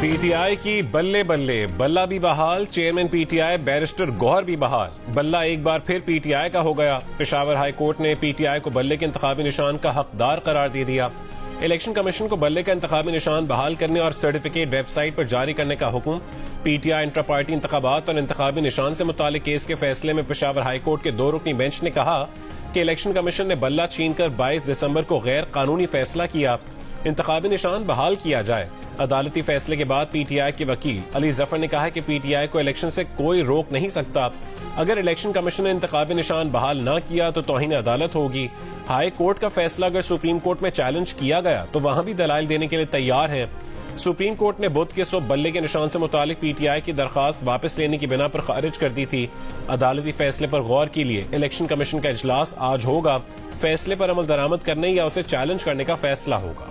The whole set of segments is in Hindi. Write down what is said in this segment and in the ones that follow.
पीटीआई की बल्ले बल्ले, बल्ला भी बहाल, चेयरमैन पीटीआई बैरिस्टर गौहर भी बहाल। बल्ला एक बार फिर पीटीआई का हो गया। पेशावर हाई कोर्ट ने पीटीआई को बल्ले के इंतखाबी निशान का हकदार करार दे दिया। इलेक्शन कमीशन को बल्ले का इंतखाबी निशान बहाल करने और सर्टिफिकेट वेबसाइट पर जारी करने का हुक्म। पीटीआई इंट्रा पार्टी इंतखाबात और इंतखाबी निशान से मुतालिक केस के फैसले में पेशावर हाई कोर्ट के 2 रुकनी बेंच ने कहा कि इलेक्शन कमीशन ने बल्ला छीनकर 22 दिसंबर को गैर कानूनी फैसला किया। इंतखाबी निशान बहाल किया जाए। अदालती फैसले के बाद पीटीआई के वकील अली जफर ने कहा कि पीटीआई को इलेक्शन से कोई रोक नहीं सकता। अगर इलेक्शन कमीशन ने इंतखाबी निशान बहाल न किया तो तौहीन अदालत होगी। हाई कोर्ट का फैसला अगर सुप्रीम कोर्ट में चैलेंज किया गया तो वहां भी दलाइल देने के लिए तैयार है। सुप्रीम कोर्ट ने बुध के सुबह बल्ले के निशान से मुतालिक पीटीआई की दरखास्त वापस लेने की बिना पर खारिज कर दी थी। अदालती फैसले पर गौर के लिए इलेक्शन कमीशन का इजलास आज होगा। फैसले पर अमल दरामद करने या उसे चैलेंज करने का फैसला होगा।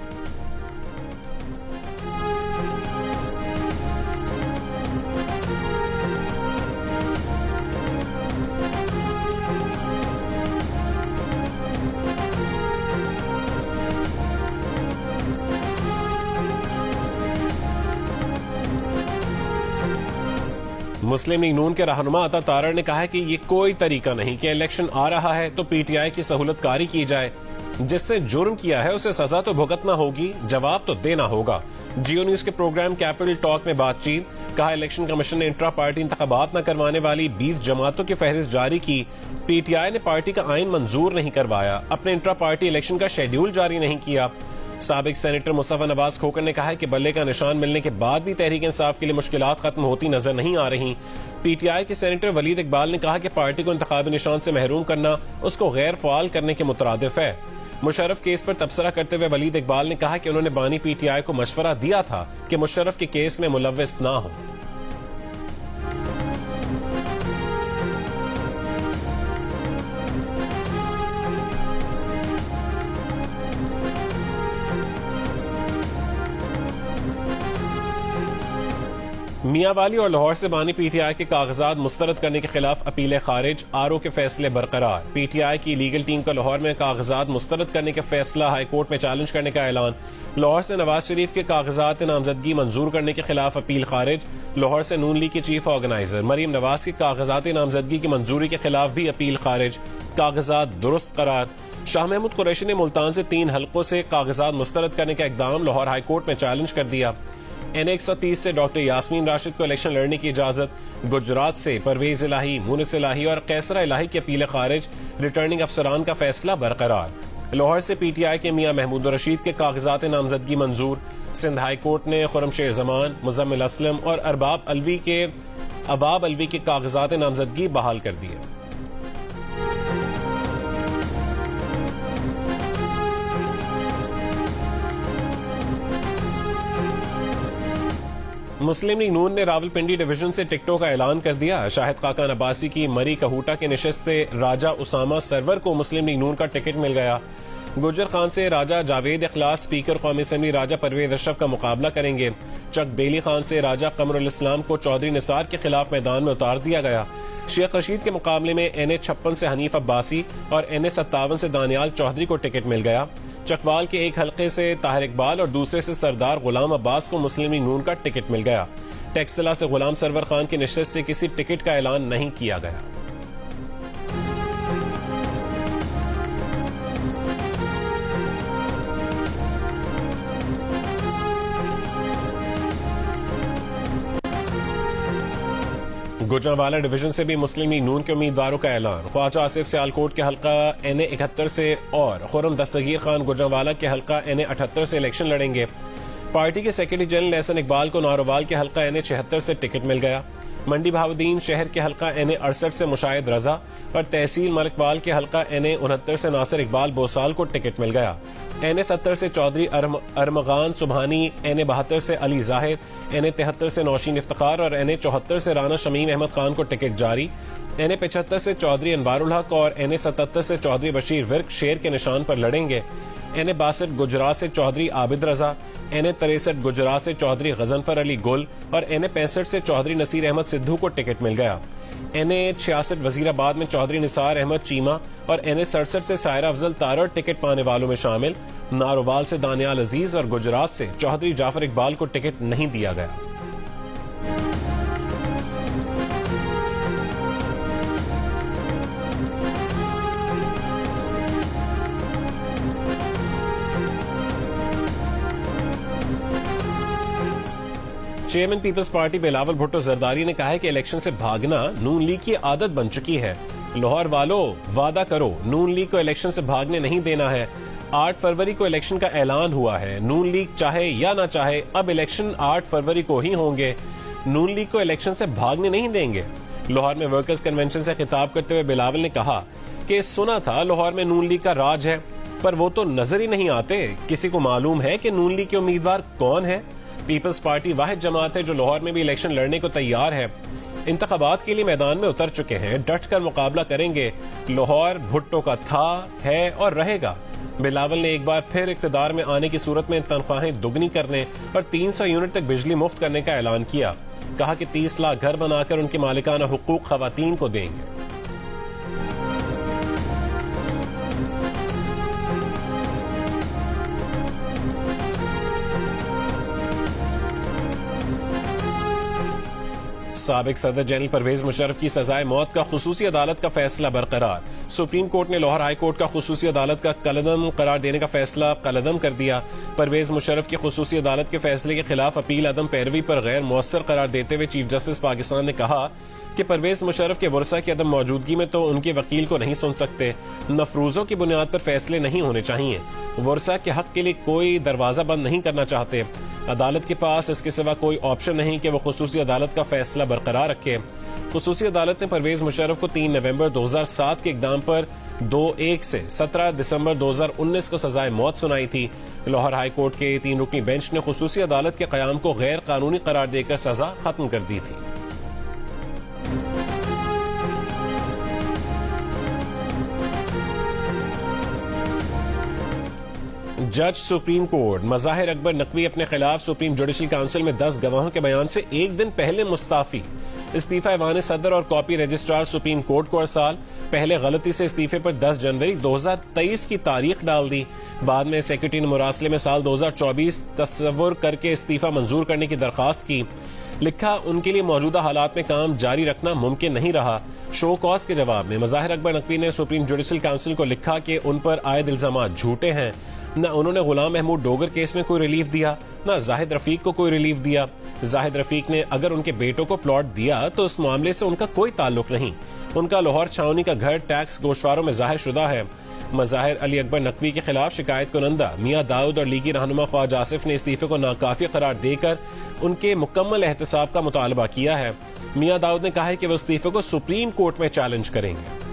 मुस्लिम लीग नून के रहनुमा अता तारड़ ने कहा है कि ये कोई तरीका नहीं कि इलेक्शन आ रहा है तो पीटीआई की सहूलतकारी की जाए। जिससे जुर्म किया है उसे सजा तो भुगतना होगी, जवाब तो देना होगा। जियो न्यूज के प्रोग्राम कैपिटल टॉक में बातचीत। कहा इलेक्शन कमीशन ने इंट्रा पार्टी इंतखाबात न करवाने वाली 20 जमातों की फहरिस्त जारी की। पीटीआई ने पार्टी का आइन मंजूर नहीं करवाया। अपने इंट्रा पार्टी इलेक्शन का शेड्यूल जारी नहीं किया। साबिक सेनेटर मुस्तफा नवाज खोकर ने कहा है कि बल्ले का निशान मिलने के बाद भी तहरीक इंसाफ के लिए मुश्किलात खत्म होती नजर नहीं आ रही। पीटीआई के सेनेटर वलीद इकबाल ने कहा कि पार्टी को इंतखाबी निशान से महरूम करना उसको गैर फाल करने के मुतरादिफ है। मुशर्रफ केस पर तबसरा करते हुए वलीद इकबाल ने कहा कि उन्होंने बानी पीटीआई को मशवरा दिया था कि मुशर्रफ के केस में मुलव्विस ना हो। मियांवाली और लाहौर से बानी पीटीआई के कागजात मुस्तरद करने के खिलाफ अपीलें खारिज। आरओ के फैसले बरकरार। पीटीआई की लीगल टीम का लाहौर में कागजात मुस्तरद करने का फैसला हाईकोर्ट में चैलेंज करने का ऐलान। लाहौर से नवाज शरीफ के कागजात नामजदगी मंजूर करने के खिलाफ अपील खारिज। लाहौर से नून लीग की चीफ ऑर्गेनाइजर मरीम नवाज की कागजात नामजदगी की मंजूरी के खिलाफ भी अपील खारिज। कागजात दुरुस्त करार। शाह महमूद कुरैशी ने मुल्तान से 3 हलकों से कागजात मुस्तरद करने का इकदाम लाहौर हाईकोर्ट में चैलेंज कर दिया। NA 130 से डॉक्टर यास्मीन राशिद को इलेक्शन लड़ने की इजाजत। गुजरात से परवेज इलाही, मुनिस इलाही और कैसरा इलाही की अपीलें खारिज। रिटर्निंग अफसरान का फैसला बरकरार। लाहौर से पीटीआई के मियां महमूद रशीद के कागजात नामजदगी मंजूर। सिंध हाई कोर्ट ने खुर्रमशेर जमान, मुजम्मिल असलम और अरबाब अलवी के कागजात नामजदगी बहाल कर दिए। मुस्लिम लीग नून ने रावलपिंडी डिवीजन से टिकटों का ऐलान कर दिया। शाहिद खाकान अब्बासी की मरी कहूटा के निशस्त से राजा उसामा सरवर को मुस्लिम लीग नून का टिकट मिल गया। गुजर खान से राजा जावेद इखलास स्पीकर कौमी असेंबली राजा परवेज अशरफ का मुकाबला करेंगे। चक बेली खान से राजा कमरुल इस्लाम को चौधरी निसार के खिलाफ मैदान में उतार दिया गया। शेख रशीद के मुकाबले में NA 56 से हनीफ अब्बासी और NA 57 से दानियाल चौधरी को टिकट मिल गया। चकवाल के एक हलके से ताहिर इकबाल और दूसरे से सरदार गुलाम अब्बास को मुस्लिम लीग नून का टिकट मिल गया। टेक्सला से गुलाम सरवर खान की निशस्त से किसी टिकट का ऐलान नहीं किया गया। गुजरांवाला डिवीजन से भी मुस्लिम लीग नून के उम्मीदवारों का ऐलान। ख्वाजा आसिफ सियालकोट के हलका NA 71 से और खुर्रम दस्तगीर खान गुजरांवाला के हलका NA 78 से इलेक्शन लड़ेंगे। पार्टी के सेक्रेटरी जनरल एहसन इकबाल को नारोवाल के हलका NA 76 से टिकट मिल गया। मंडी बहाउद्दीन शहर के हलका NA 68 से मुशाहिद रजा और तहसील मलिकवाल के हलका NA 69 से नासिर इकबाल बोसाल को टिकट मिल गया। NA 70 से चौधरी अरमगान सुबहानी, NA 72 से अली जाहिद, NA 73 से नौशीन इफ्तिखार और NA 74 से राना शमीम अहमद खान को टिकट जारी। NA 75 से चौधरी अनवारुल हक और NA 77 से चौधरी बशीर विर्क शेर के निशान पर लड़ेंगे। NA 62 गुजरात से चौधरी आबिद रजा, NA 63 गुजरात से चौधरी गजनफर अली गुल और NA 65 से चौधरी नसीर अहमद सिद्धू को टिकट मिल गया। NA66 वजीराबाद में चौधरी निसार अहमद चीमा और NA67 से सायरा अफजल तारड़ टिकट पाने वालों में शामिल। नारोवाल से दानियाल अजीज और गुजरात से चौधरी जाफर इकबाल को टिकट नहीं दिया गया। चेयरमैन पीपल्स पार्टी बिलावल भुट्टो जरदारी ने कहा है कि इलेक्शन से भागना नून लीग की आदत बन चुकी है। लाहौर वालों, वादा करो, नून लीग को इलेक्शन से भागने नहीं देना है। 8 फरवरी को इलेक्शन का ऐलान हुआ है। नून लीग चाहे या ना चाहे अब इलेक्शन 8 फरवरी को ही होंगे। नून लीग को इलेक्शन से भागने नहीं देंगे। लाहौर में वर्कर्स कन्वेंशन से खिताब करते हुए बिलावल ने कहा कि सुना था लाहौर में नून लीग का राज है, पर वो तो नजर ही नहीं आते। किसी को मालूम है कि नून लीग के उम्मीदवार कौन है? पीपल्स पार्टी वाहिद जमात है जो लाहौर में भी इलेक्शन लड़ने को तैयार है। इंतखाबात के लिए मैदान में उतर चुके हैं, डट कर मुकाबला करेंगे। लाहौर भुट्टो का था, है और रहेगा। बिलावल ने एक बार फिर इक्तदार में आने की सूरत में तनख्वाहें दुगनी करने और 300 यूनिट तक बिजली मुफ्त करने का ऐलान किया। कहा कि 30 लाख घर बनाकर उनके मालिकाना हुकूक खवातीन को देंगे। साबिक सदर जनरल परवेज मुशर्रफ की सजाए मौत का खुसूसी अदालत का फैसला बरकरार। सुप्रीम कोर्ट ने लाहौर हाई कोर्ट का खुसूसी अदालत का कलदम करार देने का फैसला कलदम कर दिया। परवेज मुशर्रफ की खुसूसी अदालत के फैसले के खिलाफ अपील अदम पैरवी पर गैर मौसर करार देते हुए चीफ जस्टिस पाकिस्तान ने कहा कि परवेज मुशर्रफ के वर्सा की अदम मौजूदगी में तो उनके वकील को नहीं सुन सकते। मफरूजों की बुनियाद पर फैसले नहीं होने चाहिए। वर्सा के हक के लिए कोई दरवाजा बंद नहीं करना चाहते। अदालत के पास इसके सिवा कोई ऑप्शन नहीं कि वो खुसूसी अदालत का फैसला बरकरार रखे। खुसूसी अदालत ने परवेज मुशर्रफ को 3 नवंबर 2007 के इकदाम पर 2-1 से 17 दिसंबर 2019 को सजाए मौत सुनाई थी। लाहौर हाई कोर्ट के 3 रुकनी बेंच ने खुसूसी अदालत के कयाम को गैर कानूनी करार देकर सजा खत्म कर दी थी। जज सुप्रीम कोर्ट मज़ाहिर अकबर नकवी अपने खिलाफ सुप्रीम जुडिशल काउंसिल में 10 गवाहों के बयान से एक दिन पहले मुस्ताफी। इस्तीफा ऐवान सदर और कॉपी रजिस्ट्रार सुप्रीम कोर्ट को अरसाल। पहले गलती से इस्तीफे पर 10 जनवरी 2023 की तारीख डाल दी। बाद में सेक्रेटरी ने मुरासले में साल 2024 तस्वुर करके इस्तीफा मंजूर करने की दरखास्त की। लिखा उनके लिए मौजूदा हालात में काम जारी रखना मुमकिन नहीं रहा। शो कॉज के जवाब में मज़ाहिर अकबर नकवी ने सुप्रीम जुडिशल काउंसिल को लिखा कि उन पर आयद इल्जामात झूठे हैं। न उन्होंने गुलाम महमूद डोगर केस में कोई रिलीफ दिया, न जाहिद रफीक को कोई रिलीफ दिया। जाहिद रफीक ने अगर उनके बेटों को प्लॉट दिया तो इस मामले से उनका कोई ताल्लुक नहीं। उनका लाहौर छावनी का घर टैक्स गोशवारों में जाहिर शुदा है। मज़ाहिर अली अकबर नकवी के खिलाफ शिकायत कुनंदा मियां दाऊद और लीगी रहनुमा ख्वाजा आसिफ ने इस्तीफे को नाकाफी करार देकर उनके मुकम्मल एहतसाब का मुतालबा किया है। मियां दाऊद ने कहा है कि वो इस्तीफे को सुप्रीम कोर्ट में चैलेंज करेंगे।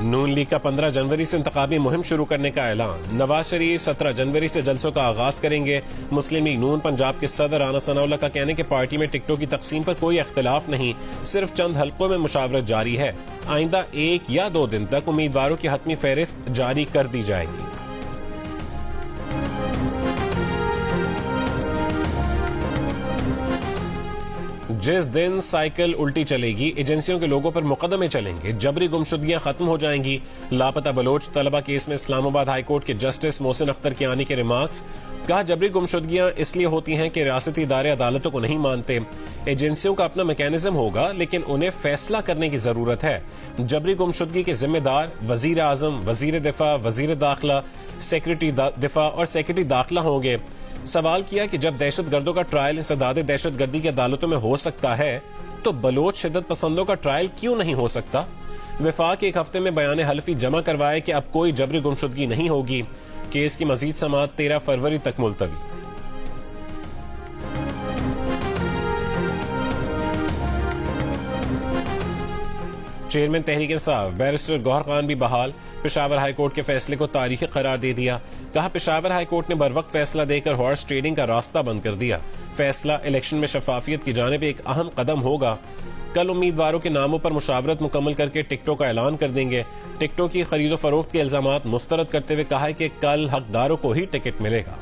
नून लीग का 15 जनवरी से इंतखाबी मुहिम शुरू करने का ऐलान। नवाज शरीफ 17 जनवरी से जलसों का आगाज करेंगे। मुस्लिम लीग नून पंजाब के सदर राना सनाउल्लाह का कहने के पार्टी में टिकटों की तकसीम पर कोई इख्तिलाफ नहीं, सिर्फ चंद हल्कों में मुशावरत जारी है। आइंदा 1 या 2 दिन तक उम्मीदवारों की हतमी फहरिस्त जारी कर दी जाएगी। जिस दिन साइकिल उल्टी चलेगी, एजेंसियों के लोगों पर मुकदमे चलेंगे, जबरी गुमशुदगियां खत्म हो जाएंगी। लापता बलोच तलबा केस में इस्लामाबाद हाई कोर्ट के जस्टिस मोहसिन अख्तर की आने के रिमार्क्स। कहा जबरी गुमशुदगियां इसलिए होती हैं कि रियासती इदारे अदालतों को नहीं मानते। एजेंसियों का अपना मैकेनिज्म होगा, लेकिन उन्हें फैसला करने की जरूरत है। जबरी गुमशुदगी के जिम्मेदार वजीर आजम, वजीर दिफा, वजीर दाखिला, सेक्रेटरी दिफा और सेक्रेटरी दाखिला होंगे। सवाल किया कि जब दहशतगर्दों का ट्रायल इंसदादे दहशतगर्दी की अदालतों में हो सकता है तो बलोच शिद्दत पसंदों का ट्रायल क्यों नहीं हो सकता? विफाक एक हफ्ते में बयान हल्फी जमा करवाए कि अब कोई जबरी गुमशुदगी नहीं होगी। केस की मजीद समाअत 13 फरवरी तक मुलतवी। चेयरमैन तहरीक इंसाफ बैरिस्टर गौहर खान भी बहाल। पेशावर हाई कोर्ट के फैसले को तारीखी करार दे दिया। कहा पेशावर हाई कोर्ट ने बर वक्त फैसला देकर हॉर्स ट्रेडिंग का रास्ता बंद कर दिया। फैसला इलेक्शन में शफाफियत की जानिब एक अहम कदम होगा। कल उम्मीदवारों के नामों पर मुशावरत मुकम्मल करके टिकटों का ऐलान कर देंगे। टिकटों की खरीदो फरोख्त के इल्जामात मुस्तरद करते हुए कहा है कि कल हकदारों को ही टिकट मिलेगा।